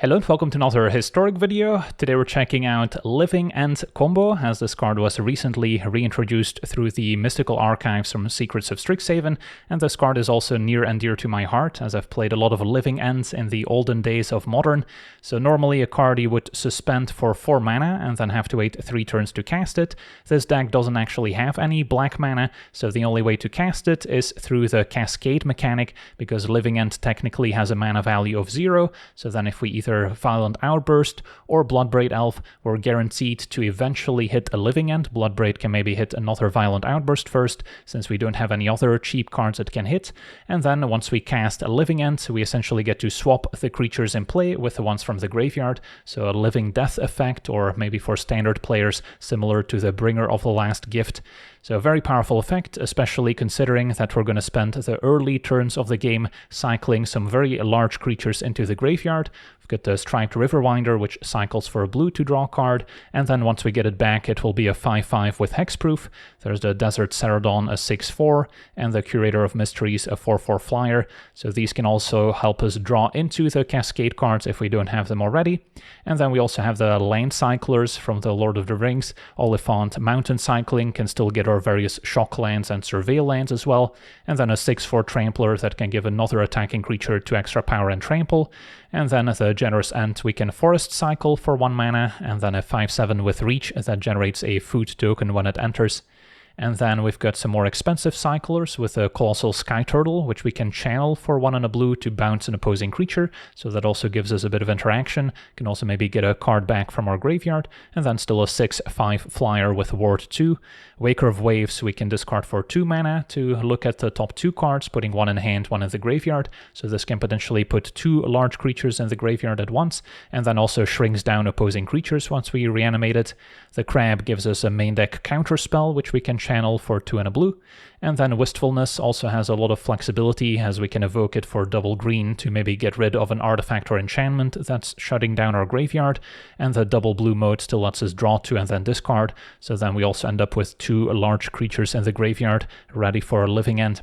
Hello and welcome to another historic video. Today we're checking out Living End combo, as this card was recently reintroduced through the mystical archives from Secrets of Strixhaven, and this card is also near and dear to my heart, as I've played a lot of Living Ends in the olden days of Modern. So normally a card you would suspend for 4 mana and then have to wait 3 turns to cast it. This deck doesn't actually have any black mana, so the only way to cast it is through the cascade mechanic, because Living End technically has a mana value of 0, so then if we either Violent Outburst or Bloodbraid Elf, we're guaranteed to eventually hit a Living End. Bloodbraid can maybe hit another Violent Outburst first, since we don't have any other cheap cards it can hit. And then once we cast a Living End, we essentially get to swap the creatures in play with the ones from the graveyard. So a Living Death effect, or maybe for standard players, similar to the Bringer of the Last Gift. So a very powerful effect, especially considering that we're going to spend the early turns of the game cycling some very large creatures into the graveyard. We've got the Striped Riverwinder, which cycles for a blue to draw a card, and then once we get it back, it will be a 5/5 with hexproof. There's the Desert Ceradon, a 6/4, and the Curator of Mysteries, a 4/4 flyer. So these can also help us draw into the Cascade cards if we don't have them already. And then we also have the Land Cyclers from the Lord of the Rings. Oliphant Mountain Cycling can still get our various shock lands and surveil lands as well. And then a 6/4 Trampler that can give another attacking creature 2 extra power and trample. And then at the Generous End, we can Forest Cycle for 1 mana, and then a 5/7 with Reach that generates a food token when it enters. And then we've got some more expensive cyclers with a Colossal Sky Turtle, which we can channel for 1 and a blue to bounce an opposing creature, so that also gives us a bit of interaction. Can also maybe get a card back from our graveyard, and then still a 6/5 flyer with Ward 2. Waker of Waves we can discard for 2 mana to look at the top 2 cards, putting 1 in hand, 1 in the graveyard, so this can potentially put 2 large creatures in the graveyard at once, and then also shrinks down opposing creatures once we reanimate it. The Crab gives us a main deck counterspell, which we can channel for 2 and a blue. And then Wistfulness also has a lot of flexibility, as we can evoke it for double green to maybe get rid of an artifact or enchantment that's shutting down our graveyard. And the double blue mode still lets us draw 2 and then discard, so then we also end up with 2 large creatures in the graveyard ready for a Living End.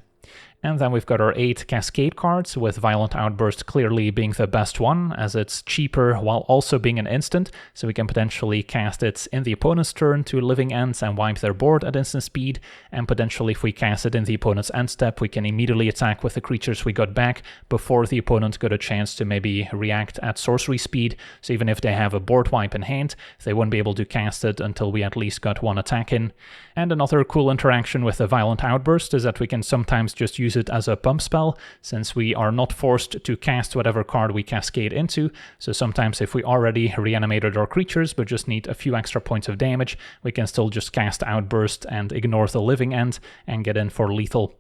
And then we've got our 8 Cascade cards, with Violent Outburst clearly being the best one, as it's cheaper while also being an instant, so we can potentially cast it in the opponent's turn to Living Ends and wipe their board at instant speed, and potentially if we cast it in the opponent's end step, we can immediately attack with the creatures we got back before the opponent got a chance to maybe react at sorcery speed. So even if they have a board wipe in hand, they won't be able to cast it until we at least got 1 attack in. And another cool interaction with the Violent Outburst is that we can sometimes just use it as a pump spell, since we are not forced to cast whatever card we cascade into. So sometimes if we already reanimated our creatures but just need a few extra points of damage, we can still just cast Outburst and ignore the Living End and get in for lethal.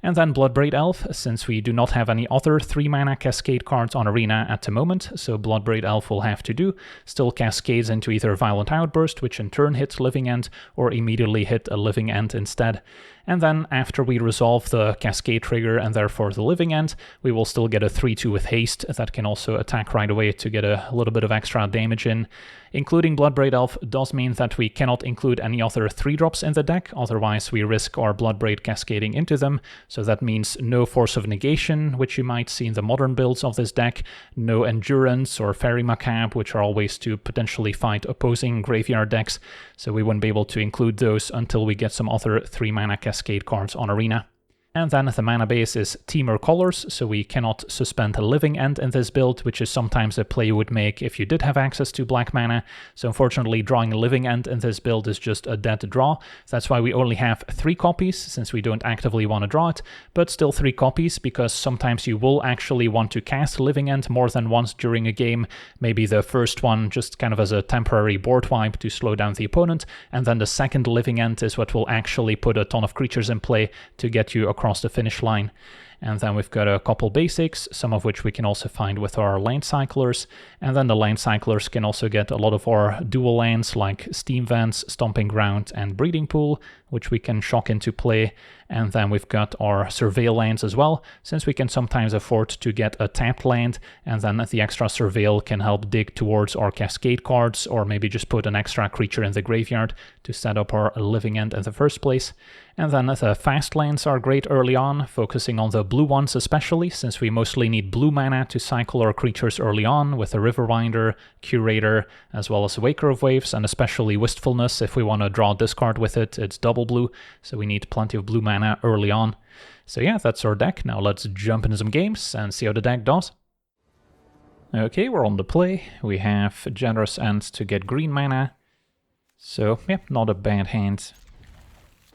And then Bloodbraid Elf, since we do not have any other 3 mana Cascade cards on Arena at the moment, so Bloodbraid Elf will have to do, still cascades into either Violent Outburst, which in turn hits Living End, or immediately hit a Living End instead. And then after we resolve the Cascade trigger and therefore the Living End, we will still get a 3/2 with Haste that can also attack right away to get a little bit of extra damage in. Including Bloodbraid Elf does mean that we cannot include any other 3-drops in the deck, otherwise we risk our Bloodbraid cascading into them. So that means no Force of Negation, which you might see in the modern builds of this deck, no Endurance or Fairy Macabre, which are all ways to potentially fight opposing graveyard decks, so we wouldn't be able to include those until we get some other 3 mana Cascade cards on Arena. And then the mana base is Temur Colors, so we cannot suspend a Living End in this build, which is sometimes a play you would make if you did have access to black mana. So unfortunately, drawing a Living End in this build is just a dead draw. That's why we only have 3 copies, since we don't actively want to draw it, but still 3 copies, because sometimes you will actually want to cast Living End more than once during a game. Maybe the first one just kind of as a temporary board wipe to slow down the opponent, and then the second Living End is what will actually put a ton of creatures in play to get you across the finish line. And then we've got a couple basics, some of which we can also find with our Land Cyclers. And then the Land Cyclers can also get a lot of our dual lands like Steam Vents, Stomping Ground, and Breeding Pool, which we can shock into play. And then we've got our surveil lands as well, since we can sometimes afford to get a tapped land, and then the extra surveil can help dig towards our cascade cards, or maybe just put an extra creature in the graveyard to set up our living end in the first place. And then the fast lands are great early on, focusing on the blue ones especially, since we mostly need blue mana to cycle our creatures early on with a Riverwinder, Curator, as well as Waker of Waves, and especially Wistfulness. If we want to draw a discard with it, it's double blue, so we need plenty of blue mana early on. So yeah, that's our deck. Now let's jump into some games and see how the deck does. Okay, we're on the play. We have Generous End to get green mana. So yeah, not a bad hand.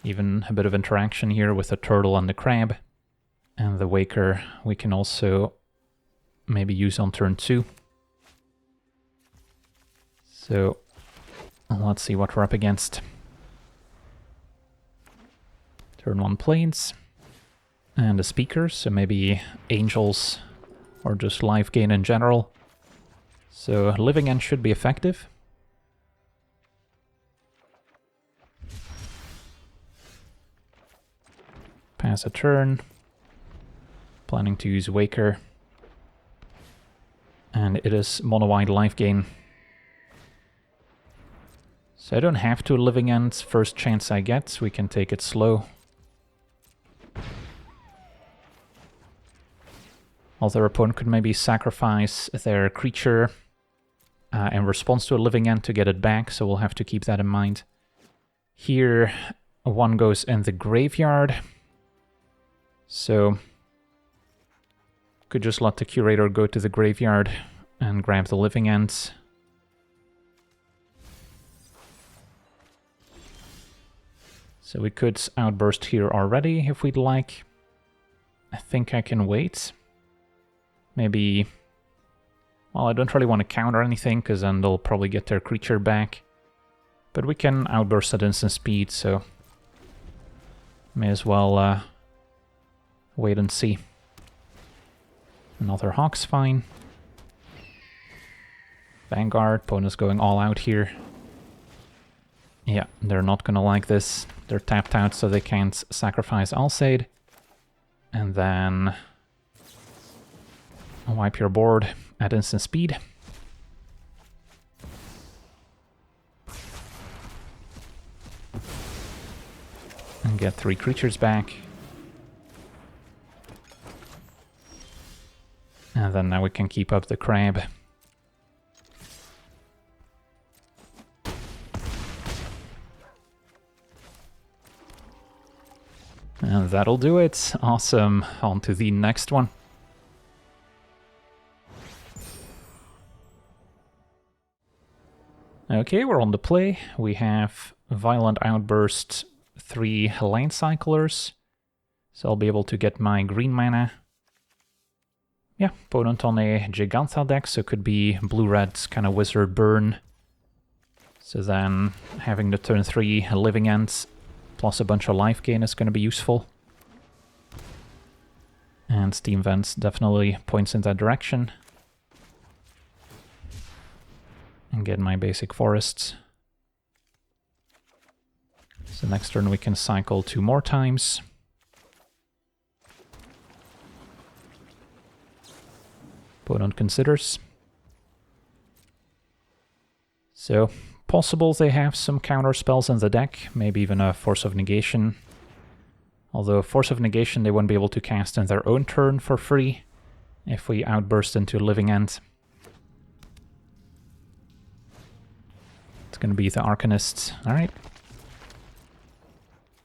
Even a bit of interaction here with the turtle and the crab. And the Waker we can also maybe use on turn 2. So let's see what we're up against. Turn 1 Plains. And the Speakers, so maybe Angels or just life gain in general. So Living End should be effective. Pass a turn. Planning to use Waker. And it is mono-white life gain. So I don't have to Living End first chance I get. We can take it slow. Although our opponent could maybe sacrifice their creature in response to a Living End to get it back, so we'll have to keep that in mind. Here, one goes in the graveyard. So, could just let the Curator go to the graveyard and grab the Living End. So we could Outburst here already if we'd like. I think I can wait. Maybe... Well, I don't really want to counter anything, because then they'll probably get their creature back. But we can Outburst at instant speed, so... May as well wait and see. Another Hawk's fine. Vanguard, opponent's going all out here. Yeah, they're not gonna like this. They're tapped out so they can't sacrifice Alseid. And then... wipe your board at instant speed. And get 3 creatures back. And then now we can keep up the crab. And that'll do it. Awesome. On to the next one. Okay, we're on the play. We have Violent Outburst, 3 Lane Cyclers. So I'll be able to get my green mana. Yeah, opponent on a Giganta deck, so it could be blue-red kind of Wizard Burn. So then having the turn 3 Living Ends plus a bunch of life gain is going to be useful. And Steam Vents definitely points in that direction. And get my basic forests. So next turn we can cycle 2 more times. Opponent considers. So, possible they have some counter spells in the deck, maybe even a Force of Negation. Although Force of Negation they won't be able to cast in their own turn for free if we Outburst into Living End. It's going to be the Arcanist. Alright.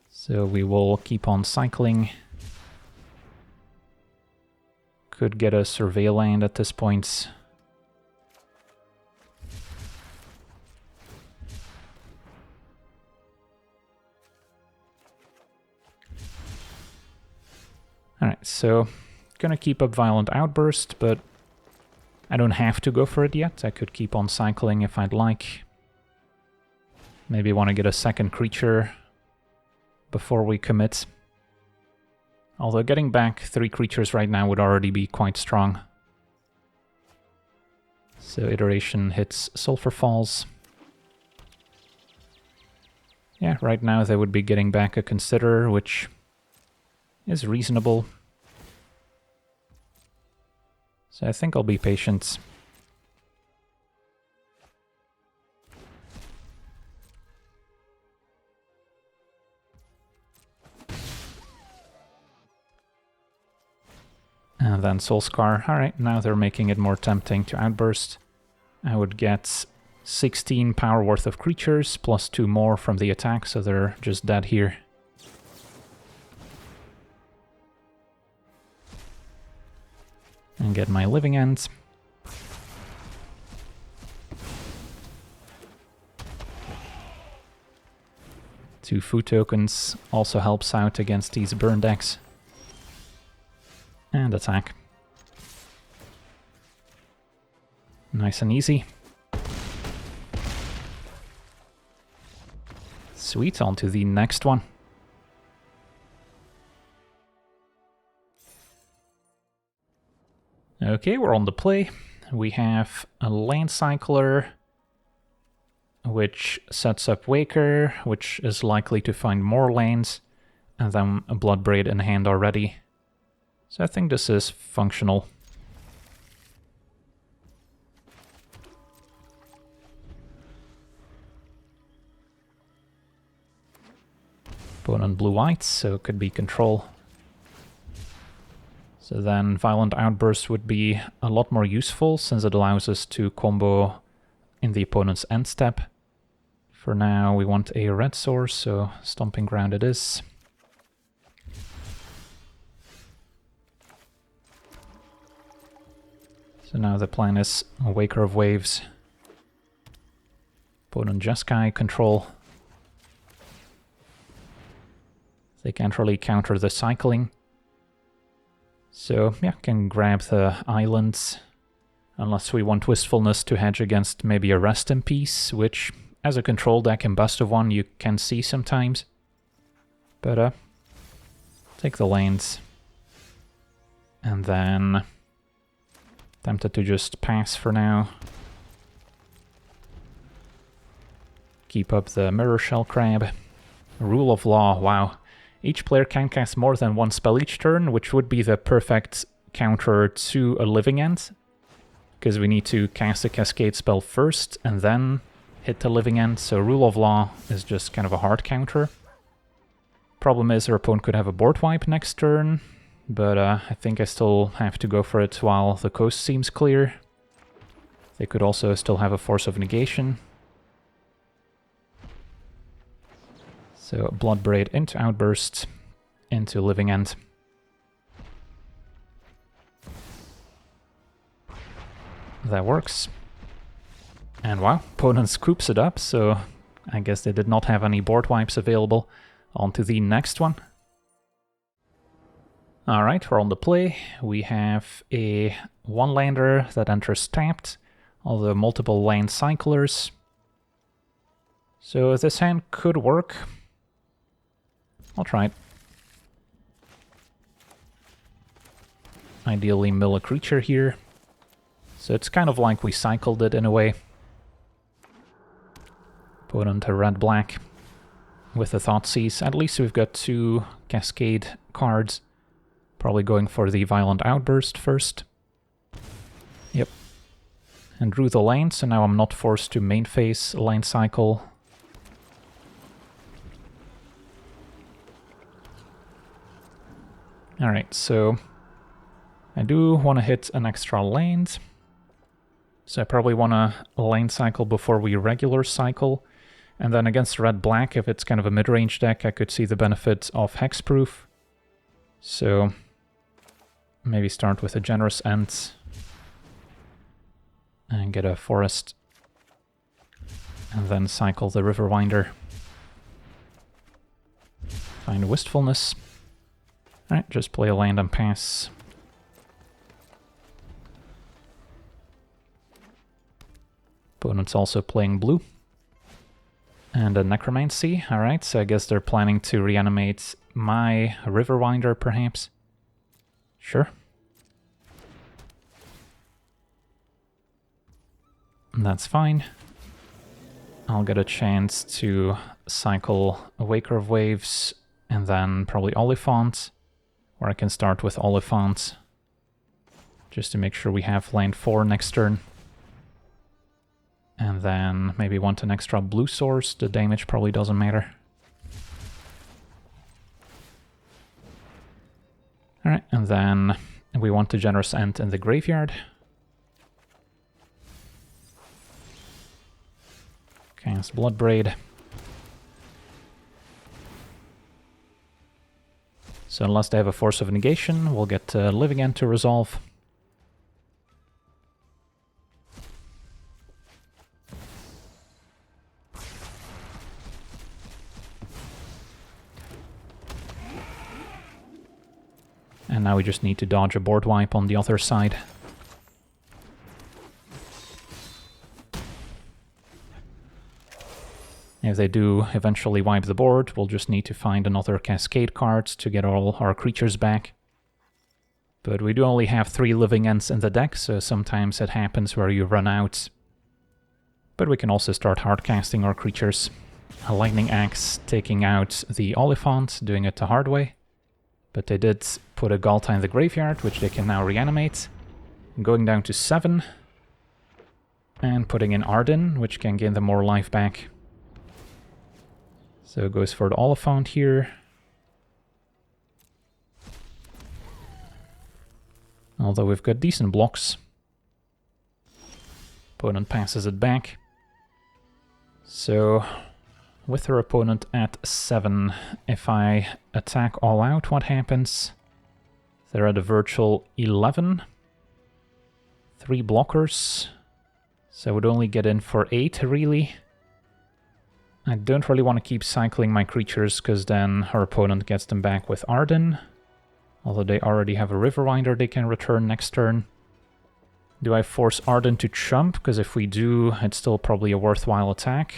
So we will keep on cycling. Could get a Surveil land at this point. Alright, so gonna keep up Violent Outburst, but I don't have to go for it yet. I could keep on cycling if I'd like. Maybe want to get a second creature before we commit. Although getting back 3 creatures right now would already be quite strong. So Iteration hits Sulphur Falls. Yeah, right now they would be getting back a Considerer, which is reasonable. So I think I'll be patient. And then Soul Scar. Alright, now they're making it more tempting to outburst. I would get 16 power worth of creatures, plus 2 more from the attack, so they're just dead here. And get my living end. Two food tokens also helps out against these burn decks. And attack. Nice and easy. Sweet, on to the next one. Okay, we're on the play. We have a land cycler, which sets up Waker, which is likely to find more lands, and then a Bloodbraid in hand already. So I think this is functional. Opponent blue-white, so it could be control. So then Violent Outburst would be a lot more useful, since it allows us to combo in the opponent's end step. For now, we want a red source, so Stomping Ground it is. So now the plan is Waker of Waves. Opponent Jeskai control. They can't really counter the cycling. So yeah, can grab the islands. Unless we want Wistfulness to hedge against maybe a Rest in Peace, which as a control deck in Best of One you can see sometimes. But take the lands. And then tempted to just pass for now. Keep up the Mirror Shell Crab. Rule of Law, wow. Each player can cast more than one spell each turn, which would be the perfect counter to a Living End. Because we need to cast a Cascade spell first and then hit the Living End, so Rule of Law is just kind of a hard counter. Problem is our opponent could have a board wipe next turn, but I think I still have to go for it while the coast seems clear. They could also still have a Force of Negation. So Bloodbraid into Outburst, into Living End. That works. And wow, opponent scoops it up, so I guess they did not have any board wipes available. On to the next one. Alright, we're on the play. We have a one-lander that enters tapped, although multiple land cyclers. So this hand could work. I'll try it. Ideally mill a creature here. So it's kind of like we cycled it in a way. Opponent to red-black with the Thoughtseize. At least we've got two Cascade cards. Probably going for the Violent Outburst first. Yep. And drew the land, so now I'm not forced to main phase land cycle. Alright, so I do want to hit an extra land. So I probably want to lane cycle before we regular cycle. And then against red-black, if it's kind of a mid-range deck, I could see the benefit of hexproof. So maybe start with a generous end and get a forest. And then cycle the Riverwinder. Find Wistfulness. Alright, just play a land and pass. Opponent's also playing blue. And a Necromancy. Alright, so I guess they're planning to reanimate my Riverwinder, perhaps. Sure. That's fine. I'll get a chance to cycle a Waker of Waves, and then probably Oliphant. Or I can start with Oliphant, just to make sure we have land 4 next turn. And then maybe want an extra blue source. The damage probably doesn't matter. Alright, and then we want a generous end in the graveyard. Cast Bloodbraid. So unless they have a Force of Negation, we'll get Living End to resolve. And now we just need to dodge a board wipe on the other side. If they do eventually wipe the board, we'll just need to find another cascade card to get all our creatures back. But we do only have 3 living ends in the deck, so sometimes it happens where you run out. But we can also start hardcasting our creatures. A Lightning Axe taking out the Oliphant, doing it the hard way. But they did put a Galta in the graveyard, which they can now reanimate. Going down to 7. And putting in Arden, which can gain them more life back. So it goes for the Oliphant here. Although we've got decent blocks. Opponent passes it back. So with her opponent at 7, if I attack all out, what happens? They're at a virtual 11. 3 blockers. So I would only get in for 8, really. I don't really want to keep cycling my creatures, because then her opponent gets them back with Arden. Although they already have a Riverwinder they can return next turn. Do I force Arden to chump? Because if we do, it's still probably a worthwhile attack.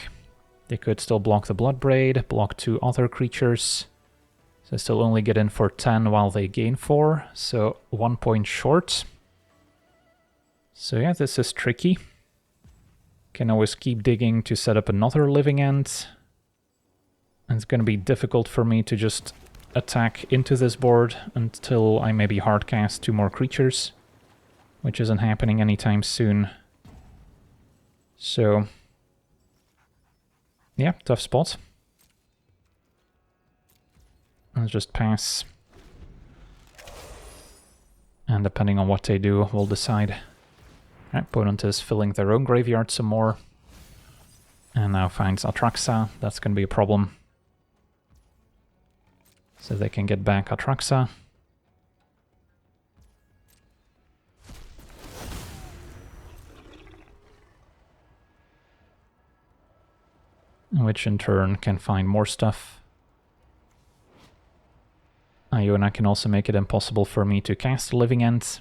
They could still block the Bloodbraid, block 2 other creatures. So I still only get in for 10 while they gain 4, so 1 point short. So yeah, this is tricky. Can always keep digging to set up another living end. And it's going to be difficult for me to just attack into this board until I maybe hardcast 2 more creatures, which isn't happening anytime soon. So yeah, tough spot. Let's just pass. And depending on what they do, we'll decide. Opponent is filling their own graveyard some more. And now finds Atraxa. That's going to be a problem. So they can get back Atraxa. Which in turn can find more stuff. Iona can also make it impossible for me to cast a Living End.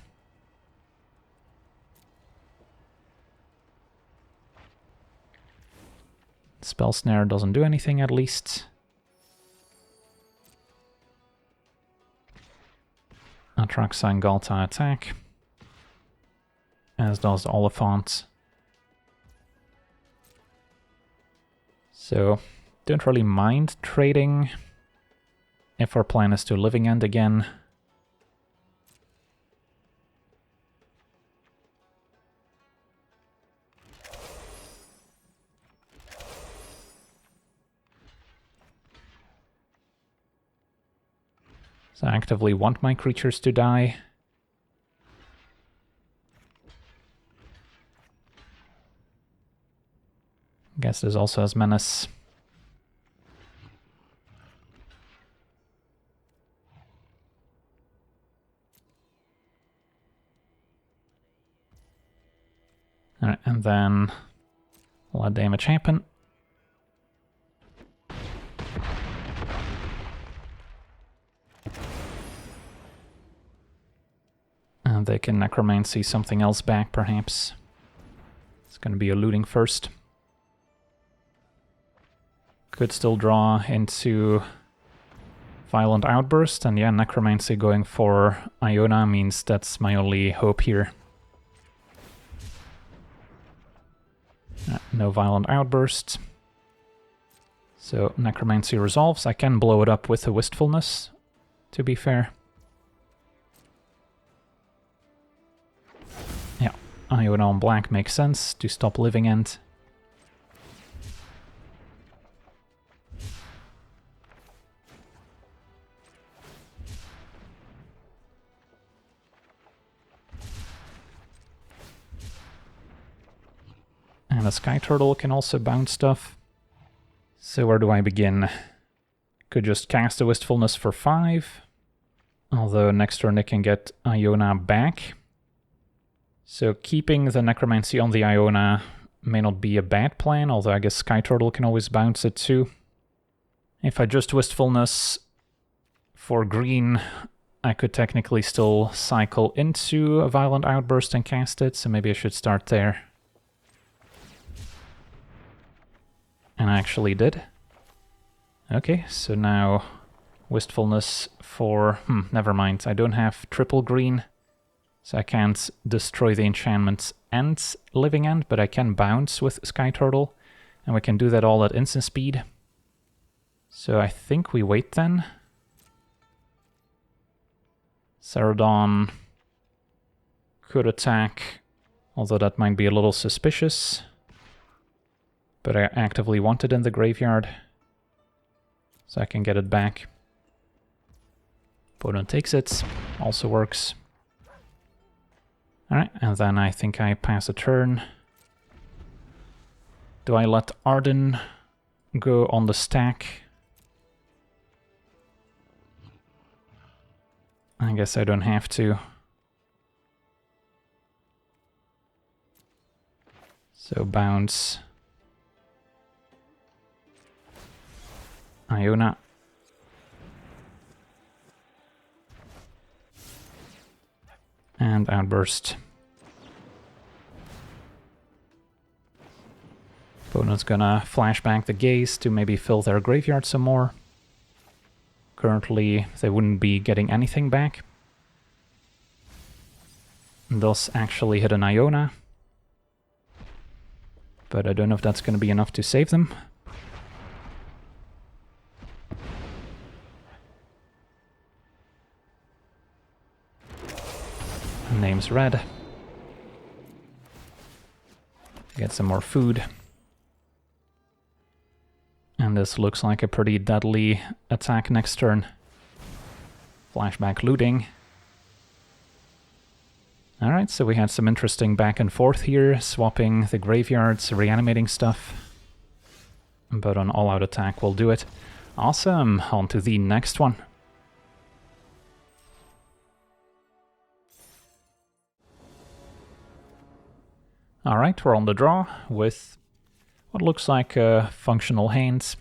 Spell Snare doesn't do anything, at least. Atraxa and Galta attack. As does the Oliphant. So, don't really mind trading if our plan is to Living End again. So I actively want my creatures to die. Guess this also has Menace. Alright, and then let damage happen. And they can necromancy something else back, perhaps. It's going to be a looting first. Could still draw into Violent Outburst, and yeah, necromancy going for Iona means that's my only hope here. No Violent Outburst. So necromancy resolves. I can blow it up with a Wistfulness, to be fair. Iona on black makes sense to stop living end. And a Sky Turtle can also bounce stuff. So where do I begin? Could just cast a Wistfulness for 5. Although next turn it can get Iona back. So keeping the Necromancy on the Iona may not be a bad plan, although I guess Sky Turtle can always bounce it too. If I just Wistfulness for green, I could technically still cycle into a Violent Outburst and cast it, so maybe I should start there. And I actually did. Okay, so now Wistfulness for... never mind, I don't have triple green, so I can't destroy the enchantment and living end, but I can bounce with Sky Turtle, and we can do that all at instant speed. So I think we wait then. Ceradon could attack, although that might be a little suspicious. But I actively want it in the graveyard, so I can get it back. Opponent takes it, also works. Alright, and then I think I pass a turn. Do I let Arden go on the stack? I guess I don't have to. So bounce. Iona. And Outburst. Opponent's gonna flashback the Gaze to maybe fill their graveyard some more. Currently, they wouldn't be getting anything back. Thus actually hit an Iona. But I don't know if that's gonna be enough to save them. Name's red. Get some more food. And this looks like a pretty deadly attack next turn. Flashback looting. Alright, so we had some interesting back and forth here, swapping the graveyards, reanimating stuff. But on all-out attack we'll do it. Awesome, on to the next one. Alright, we're on the draw with what looks like functional hands.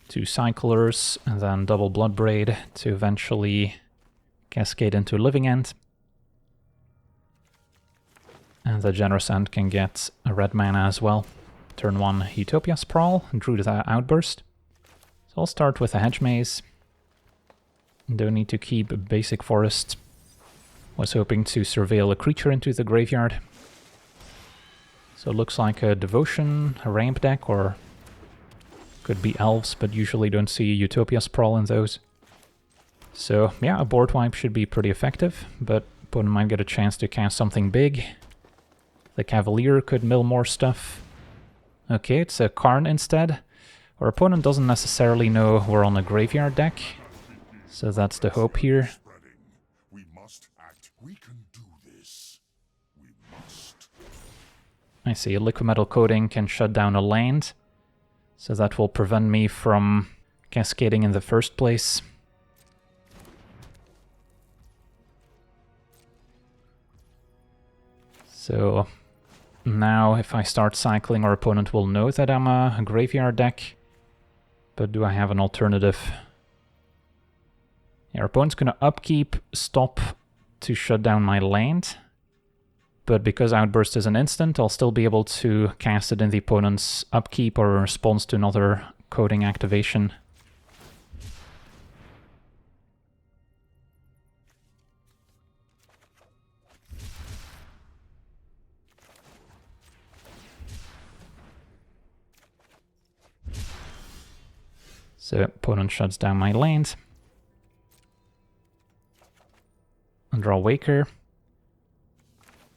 2 Cyclers, and then double Bloodbraid to eventually cascade into Living End. And the Generous End can get a red mana as well. Turn 1 Utopia Sprawl, drew the Outburst. So I'll start with a Hedge Maze. Don't need to keep basic Forest. Was hoping to surveil a creature into the graveyard. So it looks like a Devotion, a ramp deck, or could be Elves, but usually don't see Utopia Sprawl in those. So yeah, a board wipe should be pretty effective, but opponent might get a chance to cast something big. The Cavalier could mill more stuff. Okay, it's a Karn instead. Our opponent doesn't necessarily know we're on a graveyard deck, so that's the hope here. We must act. We can do this. We must. I see, a Liquid Metal Coating can shut down a land, so that will prevent me from cascading in the first place. So now if I start cycling, our opponent will know that I'm a graveyard deck. But do I have an alternative? Yeah, our opponent's going to upkeep, stop to shut down my land. But because Outburst is an instant, I'll still be able to cast it in the opponent's upkeep or response to another coding activation. So opponent shuts down my land. And draw Waker.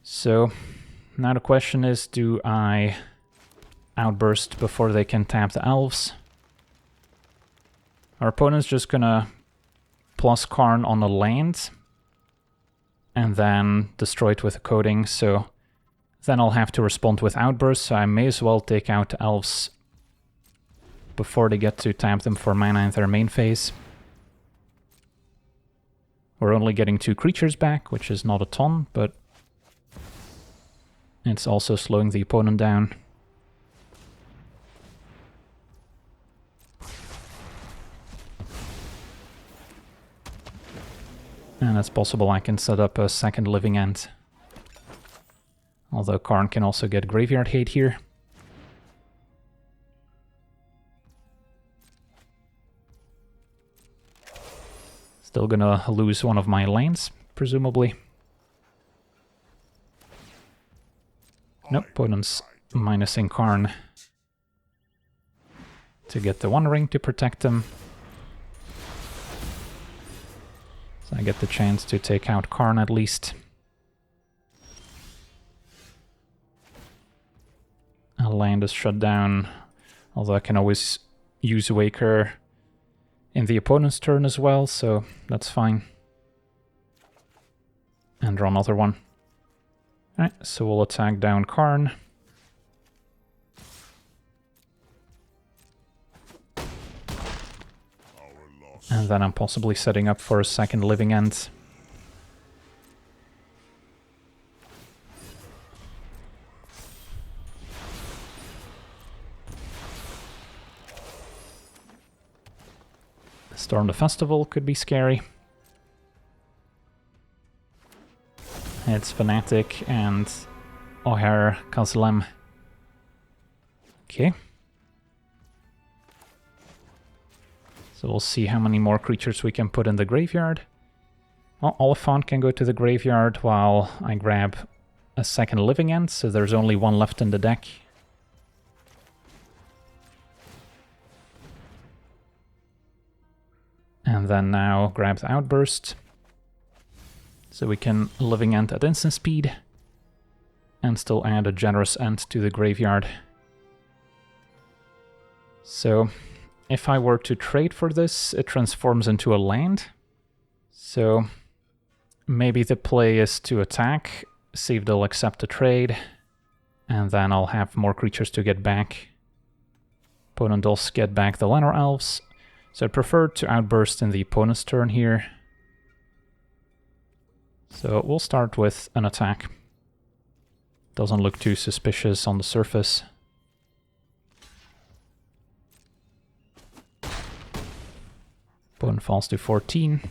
So Now the question is, do I outburst before they can tap the elves? Our opponent's just gonna plus Karn on the land and then destroy it with a coating, so then I'll have to respond with outburst, so I may as well take out the elves before they get to tap them for mana in their main phase. We're only getting 2 creatures back, which is not a ton, but it's also slowing the opponent down. And it's possible I can set up a second Living End. Although Karn can also get Graveyard Hate here. Still gonna lose one of my lands, presumably. Nope, opponent's minusing Karn to get the One Ring to protect them. So I get the chance to take out Karn at least. A land is shut down, although I can always use Waker in the opponent's turn as well, so that's fine. And draw another one. Alright, so we'll attack down Karn. And then I'm possibly setting up for a second Living End. Storm the Festival could be scary. It's Fnatic and O'Hare Kazlem. Okay. So we'll see how many more creatures we can put in the graveyard. Well, Oliphant can go to the graveyard while I grab a second Living End, so there's only one left in the deck. And then now grab the Outburst. So we can Living End at instant speed and still add a generous end to the graveyard. So if I were to trade for this, it transforms into a land. So maybe the play is to attack, see if they'll accept the trade, and then I'll have more creatures to get back. Opponent does get back the Llanowar Elves, so I prefer to outburst in the opponent's turn here. So we'll start with an attack. Doesn't look too suspicious on the surface. Opponent falls to 14.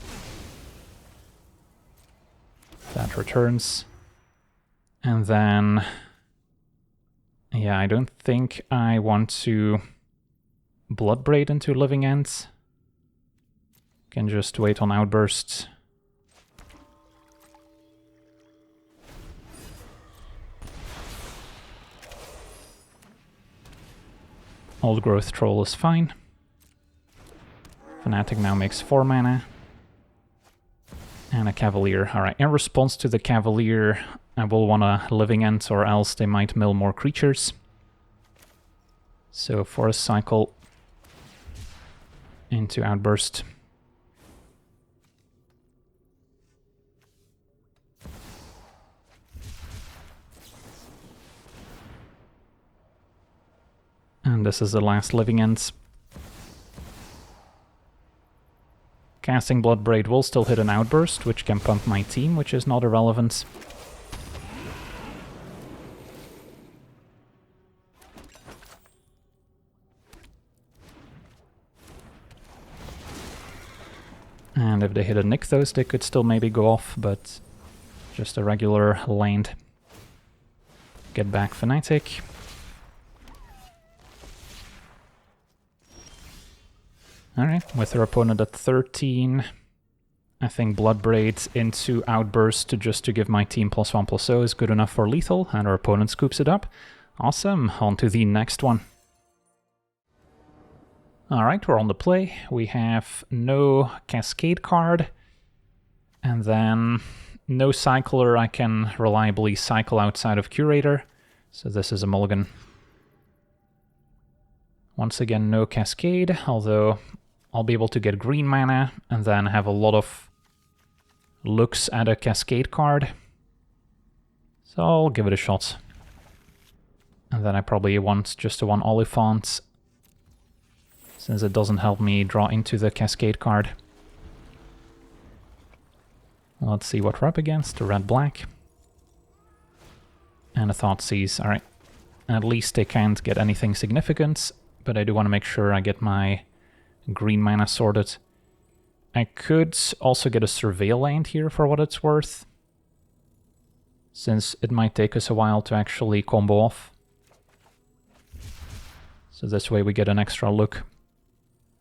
That returns. And then... yeah, I don't think I want to Bloodbraid into Living Ends. Can just wait on Outbursts. Old Growth Troll is fine. Fnatic now makes 4 mana. And a Cavalier. Alright, in response to the Cavalier, I will want a Living End, or else they might mill more creatures. So Forest Cycle into Outburst. And this is the last Living End. Casting Bloodbraid will still hit an Outburst, which can pump my team, which is not irrelevant. And if they hit a Nykthos, they could still maybe go off, but just a regular land. Get back Fnatic. Alright, with their opponent at 13, I think Bloodbraid into Outburst just to give my team +1/+0 is good enough for lethal, and our opponent scoops it up. Awesome, on to the next one. Alright, we're on the play. We have no Cascade card, and then no cycler I can reliably cycle outside of Curator, so this is a mulligan. Once again, no cascade, although I'll be able to get green mana and then have a lot of looks at a cascade card. So I'll give it a shot. And then I probably want just the one Oliphant, since it doesn't help me draw into the cascade card. Let's see what we're up against. A red-black. And a Thoughtseize. Alright. At least they can't get anything significant, but I do want to make sure I get my green mana sorted. I could also get a Surveil land here for what it's worth, since it might take us a while to actually combo off. So this way we get an extra look,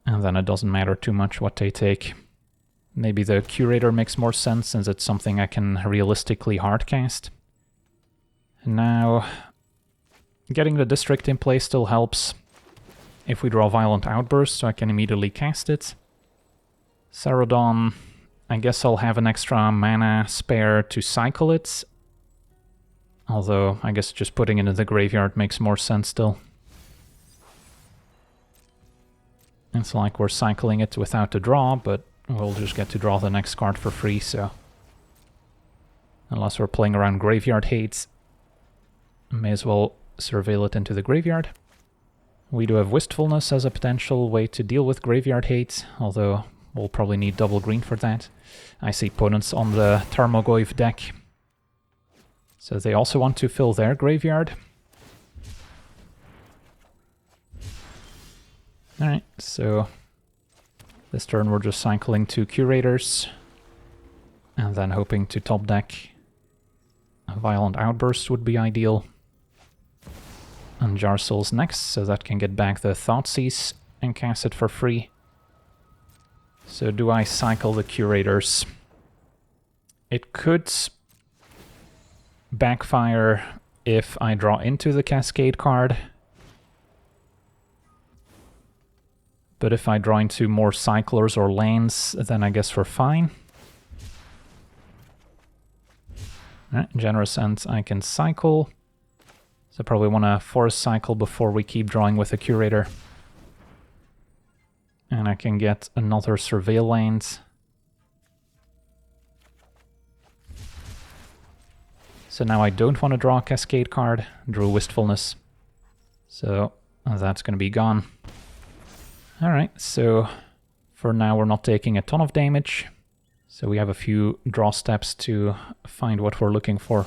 and then it doesn't matter too much what they take. Maybe the Curator makes more sense, since it's something I can realistically hardcast. And now, getting the District in play still helps. If we draw Violent Outburst, so I can immediately cast it. Cerodon, I guess I'll have an extra mana spare to cycle it. Although, I guess just putting it in the graveyard makes more sense still. It's like we're cycling it without the draw, but we'll just get to draw the next card for free, so... Unless we're playing around graveyard hates, may as well surveil it into the graveyard. We do have Wistfulness as a potential way to deal with graveyard hate, although we'll probably need double green for that. I see opponents on the Tarmogoyf deck, so they also want to fill their graveyard. Alright, so this turn we're just cycling 2 Curators, and then hoping to top deck. A Violent Outburst would be ideal. And Jarsol's next, so that can get back the Thoughtseize and cast it for free. So do I cycle the Curators? It could backfire if I draw into the Cascade card. But if I draw into more cyclers or lands, then I guess we're fine. Alright, Generous End I can cycle. So probably want to force cycle before we keep drawing with a Curator. And I can get another Surveil land. So now I don't want to draw a Cascade card, drew Wistfulness. So that's going to be gone. Alright, so for now we're not taking a ton of damage. So we have a few draw steps to find what we're looking for.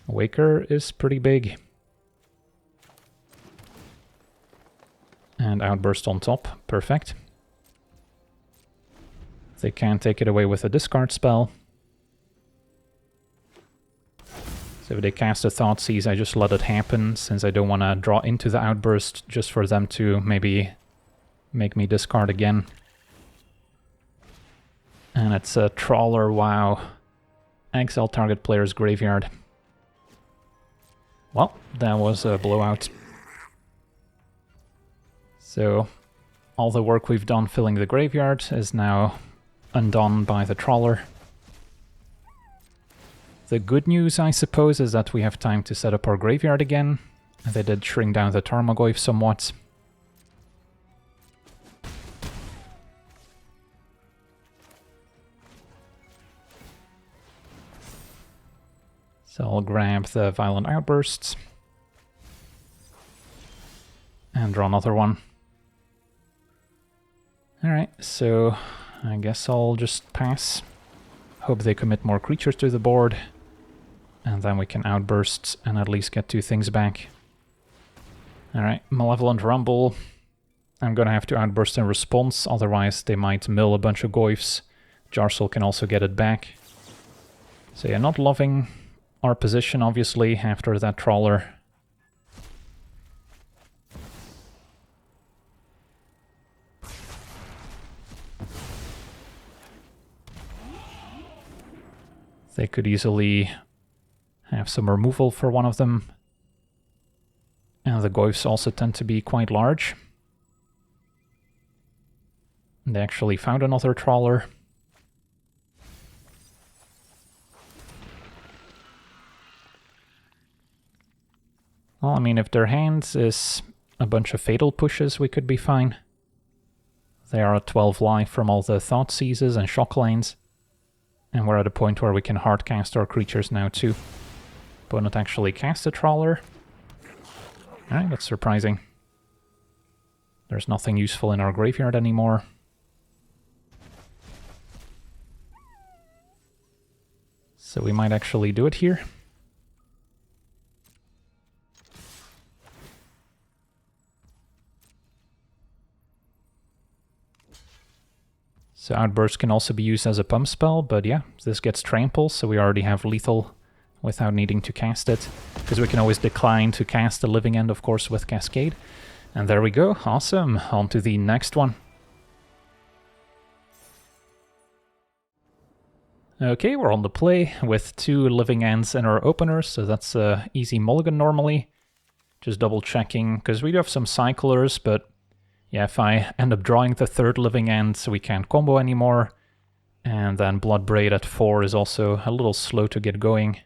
Waker is pretty big. And Outburst on top, perfect. They can't take it away with a discard spell. So if they cast a Thoughtseize, I just let it happen, since I don't want to draw into the Outburst just for them to maybe make me discard again. And it's a Trawler, wow. Exile target player's graveyard. Well, that was a blowout. So, all the work we've done filling the graveyard is now undone by the Trawler. The good news, I suppose, is that we have time to set up our graveyard again. They did shrink down the Tarmogoyf somewhat. So I'll grab the Violent Outbursts. And draw another one. Alright, so I guess I'll just pass. Hope they commit more creatures to the board. And then we can Outburst and at least get 2 things back. Alright, Malevolent Rumble. I'm gonna have to Outburst in response, otherwise they might mill a bunch of Goyfs. Jarsol can also get it back. So yeah, not loving our position, obviously, after that Trawler. They could easily have some removal for one of them. And the Goyfs also tend to be quite large. They actually found another Trawler. Well, I mean, if their hand is a bunch of fatal pushes, we could be fine. They are at 12 life from all the thought seizes and shock lanes. And we're at a point where we can hardcast our creatures now too. Opponent actually cast a Trawler. Alright, that's surprising. There's nothing useful in our graveyard anymore. So we might actually do it here. So Outburst can also be used as a pump spell, but yeah, this gets trample, so we already have lethal without needing to cast it. Because we can always decline to cast the Living End, of course, with Cascade. And there we go, awesome. On to the next one. Okay, we're on the play with 2 Living Ends in our opener, so that's a easy mulligan normally. Just double checking, because we do have some cyclers, but yeah, if I end up drawing the 3rd Living End, so we can't combo anymore. And then Bloodbraid at 4 is also a little slow to get going.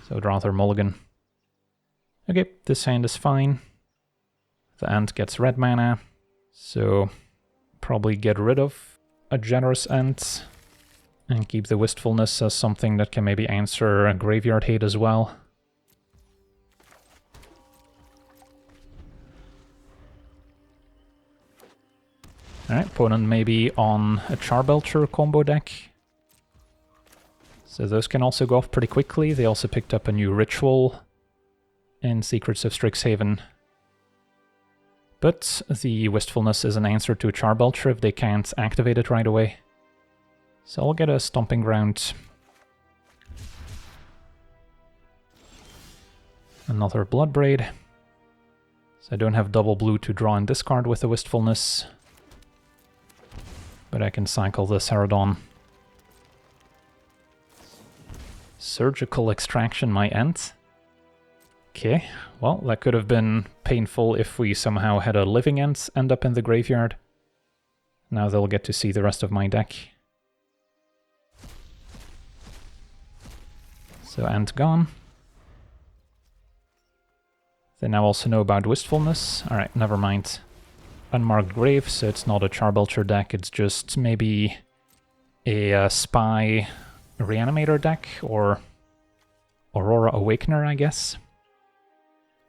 So I'd rather mulligan. Okay, this hand is fine. The End gets red mana, so probably get rid of a generous End. And keep the Wistfulness as something that can maybe answer a Graveyard Hate as well. Alright, opponent maybe on a Charbelcher combo deck. So those can also go off pretty quickly. They also picked up a new Ritual in Secrets of Strixhaven. But the Wistfulness is an answer to Charbelcher if they can't activate it right away. So I'll get a Stomping Ground. Another Bloodbraid. So I don't have double blue to draw and discard with the Wistfulness. But I can cycle the Ceradon. Surgical Extraction my End. Okay, well, that could have been painful if we somehow had a Living End end up in the graveyard. Now they'll get to see the rest of my deck. So End gone. They now also know about Wistfulness. Alright, never mind. Unmarked Grave, so it's not a Charbelcher deck, it's just maybe a Spy Reanimator deck, or Aurora Awakener, I guess.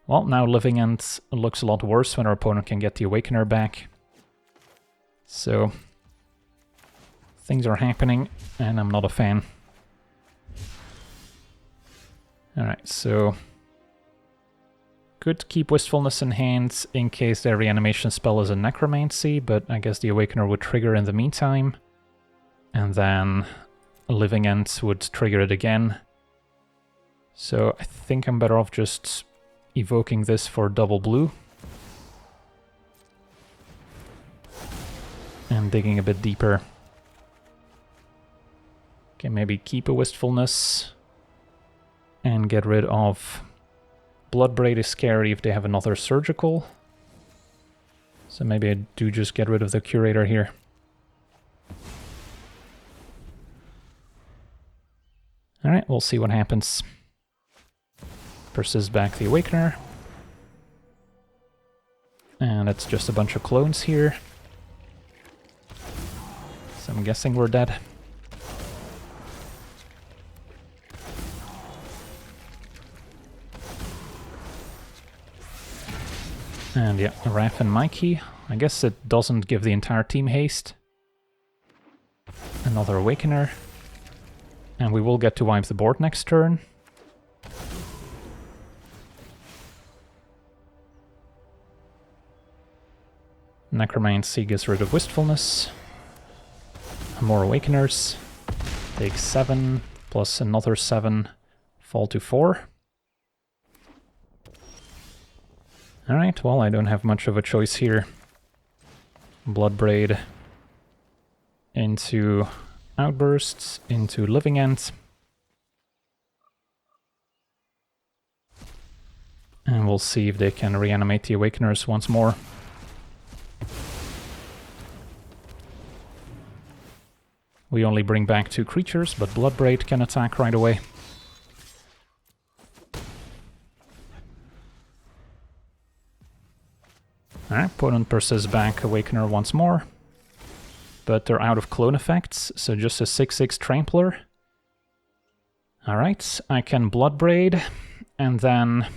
Well, now Living End looks a lot worse when our opponent can get the Awakener back. So, things are happening, and I'm not a fan. Alright, so could keep Wistfulness in hand in case their reanimation spell is a Necromancy, but I guess the Awakener would trigger in the meantime. And then a Living End would trigger it again. So I think I'm better off just evoking this for double blue. And digging a bit deeper. Okay, maybe keep a Wistfulness. And get rid of... Bloodbraid is scary if they have another Surgical. So maybe I do just get rid of the Curator here. Alright, we'll see what happens. Persist back the Awakener. And it's just a bunch of clones here. So I'm guessing we're dead. And yeah, Wrath and Mikey. I guess it doesn't give the entire team haste. Another Awakener. And we will get to wipe the board next turn. Necromancy gets rid of Wistfulness. More Awakeners. Take 7, plus another 7, fall to 4. Alright, well, I don't have much of a choice here. Bloodbraid into Outbursts, into Living End. And we'll see if they can reanimate the Awakeners once more. We only bring back 2 creatures, but Bloodbraid can attack right away. Alright, opponent persists back Awakener once more. But they're out of clone effects, so just a 6/6 Trampler. Alright, I can Bloodbraid, and then,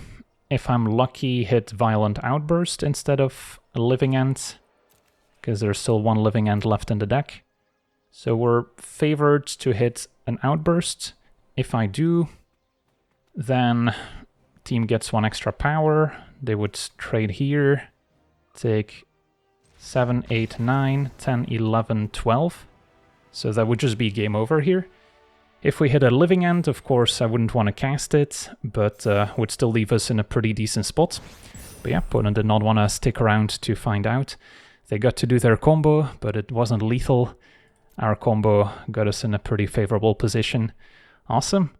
if I'm lucky, hit Violent Outburst instead of a Living End, because there's still one Living End left in the deck. So we're favored to hit an Outburst. If I do, then team gets 1 extra power. They would trade here, take 7, 8, 9, 10, 11, 12. So that would just be game over here. If we hit a Living End, of course, I wouldn't want to cast it, but would still leave us in a pretty decent spot. But yeah, opponent did not want to stick around to find out. They got to do their combo, but it wasn't lethal. Our combo got us in a pretty favorable position. Awesome.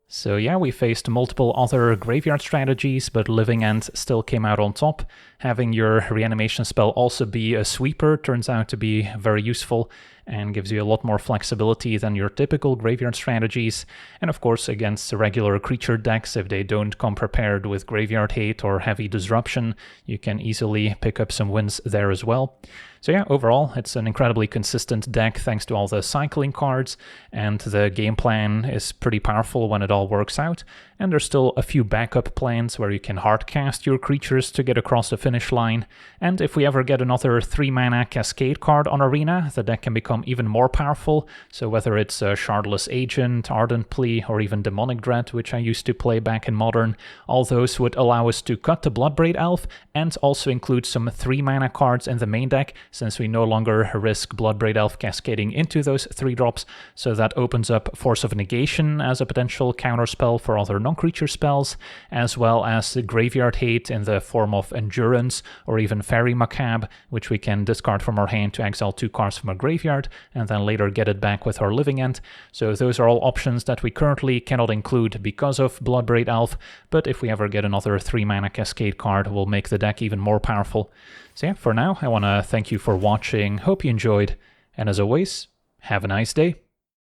So yeah, we faced multiple other graveyard strategies, but Living End still came out on top. Having your reanimation spell also be a sweeper turns out to be very useful and gives you a lot more flexibility than your typical graveyard strategies. And of course, against regular creature decks, if they don't come prepared with Graveyard Hate or Heavy Disruption, you can easily pick up some wins there as well. So yeah, overall, it's an incredibly consistent deck thanks to all the cycling cards, and the game plan is pretty powerful when it all works out. And there's still a few backup plans where you can hardcast your creatures to get across the finish line. And if we ever get another 3-mana Cascade card on Arena, the deck can become even more powerful. So whether it's a Shardless Agent, Ardent Plea, or even Demonic Dread, which I used to play back in Modern, all those would allow us to cut the Bloodbraid Elf and also include some 3-mana cards in the main deck, since we no longer risk Bloodbraid Elf cascading into those 3-drops. So that opens up Force of Negation as a potential counterspell for other non-creature spells, as well as Graveyard Hate in the form of Endurance, or even Fairy Macabre, which we can discard from our hand to exile 2 cards from our graveyard, and then later get it back with our Living End. So those are all options that we currently cannot include because of Bloodbraid Elf, but if we ever get another 3-mana Cascade card, we'll make the deck even more powerful. So yeah, for now, I want to thank you for watching, hope you enjoyed, and as always, have a nice day.